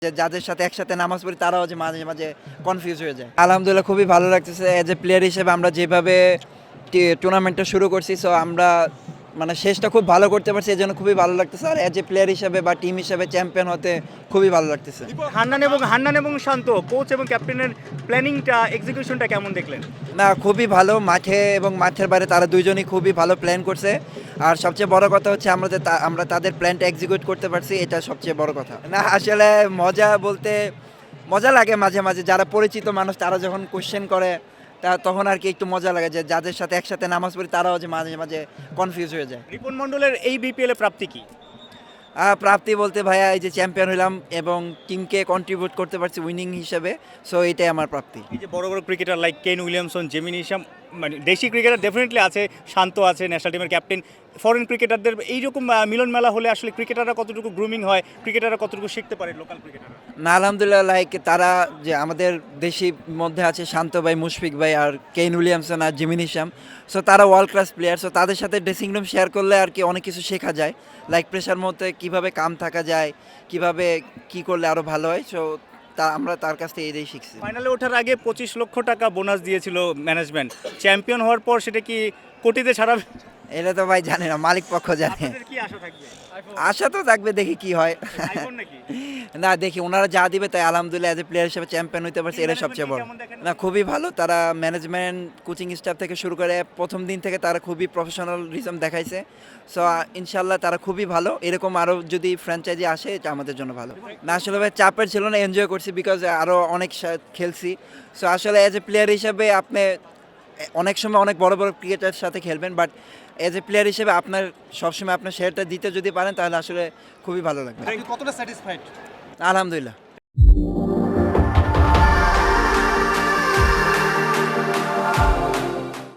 যে যাদের সাথে একসাথে নামাজ পড়ি তারাও যে মাঝে মাঝে কনফিউজ হয়ে যায়। আলহামদুলিল্লাহ খুবই ভালো লাগতেছে এজ এ প্লেয়ার হিসেবে আমরা যেভাবে টুর্নামেন্টটা শুরু করছি, সো আমরা মানে শেষটা খুব ভালো করতে পারছি, এই জন্য খুবই ভালো লাগতেছে। আর এজ এ প্লেয়ার হিসেবে বা টিম হিসেবে চ্যাম্পিয়ন হতে খুবই ভালো লাগতেছে। হান্নান এবং শান্ত কোচ এবং ক্যাপ্টেনের প্ল্যানিংটা এক্সিকিউশনটা কেমন দেখলেন? না, খুবই ভালো। মাঠে এবং মাঠের বাইরে তারা দুইজনই খুবই ভালো প্ল্যান করছে। আর সবচেয়ে বড় কথা হচ্ছে আমরা তাদের প্ল্যানটা এক্সিকিউট করতে পারছি, এটা সবচেয়ে বড় কথা। না আসলে মজা বলতে মজা লাগে মাঝে মাঝে, যারা পরিচিত মানুষ তারা যখন কোশ্চেন করে তখন আর কি একটু মজা লাগে, যে যাদের সাথে একসাথে নামাজ পড়ি তারাও যে মাঝে মাঝে কনফিউজ হয়ে যায়। রিপন মণ্ডলের এই বিপিএল এ প্রাপ্তি কি? প্রাপ্তি বলতে ভাইয়া এই যে চ্যাম্পিয়ন হইলাম এবং টিমকে কন্ট্রিবিউট করতে পারছি উইনিং হিসেবে, সো এটাই আমার প্রাপ্তি। এই যে বড় বড় cricketer like Kane Williamson, Jimmy Neesham, মানে দেশি ক্রিকেটার ডেফিনেটলি আছে, শান্ত আছে ন্যাশনাল টিমের ক্যাপ্টেন, ফরেন ক্রিকেটারদের এইরকম মিলন মেলা হলে আসলে ক্রিকেটাররা কতটুকু গ্রুমিং হয়, ক্রিকেটাররা কতটুকু শিখতে পারে লোকাল ক্রিকেটাররা? না আলহামদুলিল্লাহ, লাইক তারা যে আমাদের দেশি মধ্যে আছে শান্ত ভাই, মুশফিক ভাই, আর কেইন উইলিয়ামসন আর জিমিন ইসাম, সো তারা ওয়ার্ল্ড ক্লাস প্লেয়ার। সো তাদের সাথে ড্রেসিং রুম শেয়ার করলে আর কি অনেক কিছু শেখা যায়, লাইক প্রেশার মধ্যে কীভাবে কাম থাকা যায়, কিভাবে কি করলে আরও ভালো হয়। সো আমরা তার কাছ থেকে এটাই শিখছি। ফাইনালে ওঠার আগে 25 লক্ষ টাকা বোনাস দিয়েছিল ম্যানেজমেন্ট, চ্যাম্পিয়ন হওয়ার পর সেটা কি কোটিতে ছাড়াবে? এটা তো ভাই জানে না, মালিক পক্ষ জানে। আপনাদের কি আশা থাকবে? আশা তো থাকবে, দেখি কি হয়। আইফোন নাকি? না দেখি ওনারা যা দিবে তাই, আলহামদুলিল্লাহ এজ এ প্লেয়ার হিসেবে চ্যাম্পিয়ন হতে পারছে, এটা সবচেয়ে বড়। কেমন দেখেন? না খুবই ভালো, তারা ম্যানেজমেন্ট কোচিং স্টাফ থেকে শুরু করে প্রথম দিন থেকে তারা খুবই প্রফেশনালিজম দেখাইছে। সো ইনশাল্লাহ তারা খুবই ভালো, এরকম আরও যদি ফ্র্যাঞ্চাইজি আসে এটা আমাদের জন্য ভালো। না আসলে ভাই চাপের ছিল না, এনজয় করছি বিকজ আরও অনেক খেলছি। সো আসলে এজ এ প্লেয়ার হিসেবে আপনি অনেক সময় অনেক বড় বড় ক্রিকেটারের সাথে খেলবেন, বাট এজ এ প্লেয়ার হিসেবে আপনার সবসময় আপনার শেয়ারটা দিতে যদি পারেন তাহলে আসলে খুবই ভালো লাগবে। কতটা স্যাটিসফাইড? আলহামদুলিল্লাহ।